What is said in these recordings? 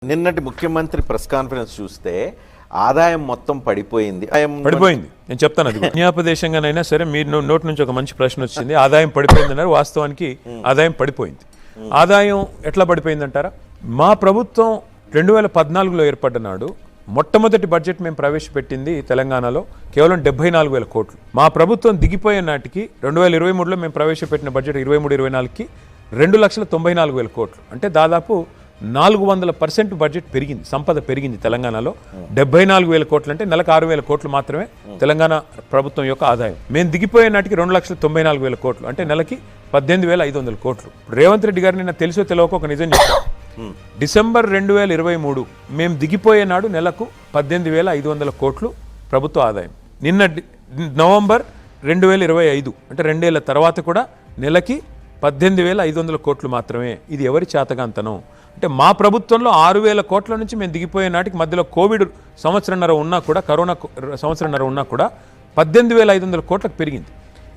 నిన్నటి ముఖ్యమంత్రి press conference చూస్తే ఆదాయం మొత్తం పడిపోయింది. నేను చెప్తాను అది జ్ఞాపదేశంగానైనా సరే మీరు నోటి నుంచి ఒక మంచి ప్రశ్న వచ్చింది. ఆదాయం పడిపోయింది అన్నారు. వాస్తవానికి ఆదాయం పడిపోయింది. ఆదాయం ఎట్లా పడిపోయింది అంటారా? మా ప్రభుత్వం 2014లో ఏర్పడ్డ నాడు మొట్టమొదటి బడ్జెట్ మేము ప్రవేశపెట్టింది తెలంగాణలో కేవలం 74,000 కోట్లు. మా ప్రభుత్వం దిగిపోయే నాటికి 2023లో మేము ప్రవేశపెట్టిన బడ్జెట్ 23-24కి 2,94,000 కోట్లు. అంటే దాదాపు 400% బడ్జెట్ పెరిగింది, సంపద పెరిగింది తెలంగాణలో. 74,000 కోట్లు అంటే నెలకు 6,000 కోట్లు మాత్రమే తెలంగాణ ప్రభుత్వం యొక్క ఆదాయం. మేము దిగిపోయే నాటికి 2,94,000 కోట్లు అంటే నెలకి 18,500 కోట్లు. రేవంత్ రెడ్డి గారు నిన్న తెలుసో తెలియక ఒక నిజం చెప్పారు. డిసెంబర్ 2023 మేము దిగిపోయే నాడు నెలకు 18,500 కోట్లు ప్రభుత్వ ఆదాయం. నిన్న నవంబర్ 2025 అంటే 2 ఏళ్ల తర్వాత కూడా నెలకి 18,500 కోట్లు మాత్రమే. ఇది ఎవరి చేతగాంతనం? అంటే మా ప్రభుత్వంలో 6,000 కోట్ల నుంచి మేము దిగిపోయే నాటికి మధ్యలో కోవిడ్ సంవత్సరంన్నర ఉన్నా కూడా, కరోనా సంవత్సరంన్నర ఉన్నా కూడా 18,500 కోట్లకు పెరిగింది.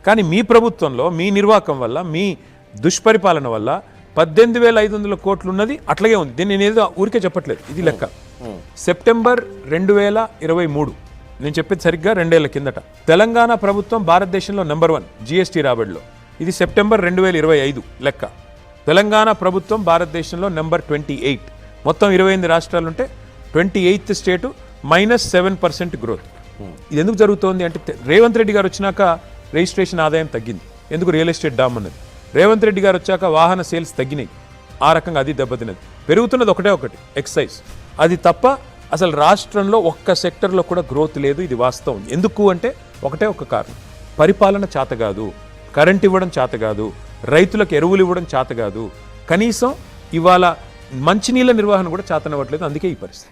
కానీ మీ ప్రభుత్వంలో మీ నిర్వాహకం వల్ల, మీ దుష్పరిపాలన వల్ల 18,500 కోట్లు ఉన్నది అట్లాగే ఉంది. దీన్ని నేను ఏదో ఊరికే చెప్పట్లేదు, ఇది లెక్క. సెప్టెంబర్ 2023 నేను చెప్పేది సరిగ్గా 2 ఏళ్ల కిందట తెలంగాణ ప్రభుత్వం భారతదేశంలో నెంబర్ 1 GST రాబడిలో. ఇది సెప్టెంబర్ 2025 లెక్క. తెలంగాణ ప్రభుత్వం భారతదేశంలో నెంబర్ 28. మొత్తం 28 రాష్ట్రాలు ఉంటే 28th స్టేటు -7% గ్రోత్. ఇది ఎందుకు జరుగుతోంది అంటే రేవంత్ రెడ్డి గారు వచ్చినాక రిజిస్ట్రేషన్ ఆదాయం తగ్గింది. ఎందుకు? రియల్ ఎస్టేట్ డామ్ అన్నది. రేవంత్ రెడ్డి గారు వచ్చాక వాహన సేల్స్ తగ్గినాయి. ఆ రకంగా అది దెబ్బతిన్నది. పెరుగుతున్నది ఒకటి ఎక్సైజ్. అది తప్ప అసలు రాష్ట్రంలో ఒక్క సెక్టర్లో కూడా గ్రోత్ లేదు. ఇది వాస్తవం. ఎందుకు అంటే ఒక కారణం, పరిపాలన చేత కాదు, కరెంట్ ఇవ్వడం చేత కాదు, రైతులకు ఎరువులు ఇవ్వడం చేత కాదు, కనీసం ఇవాళ మంచినీళ్ళ నిర్వహణ కూడా చేతనవ్వట్లేదు. అందుకే ఈ పరిస్థితి.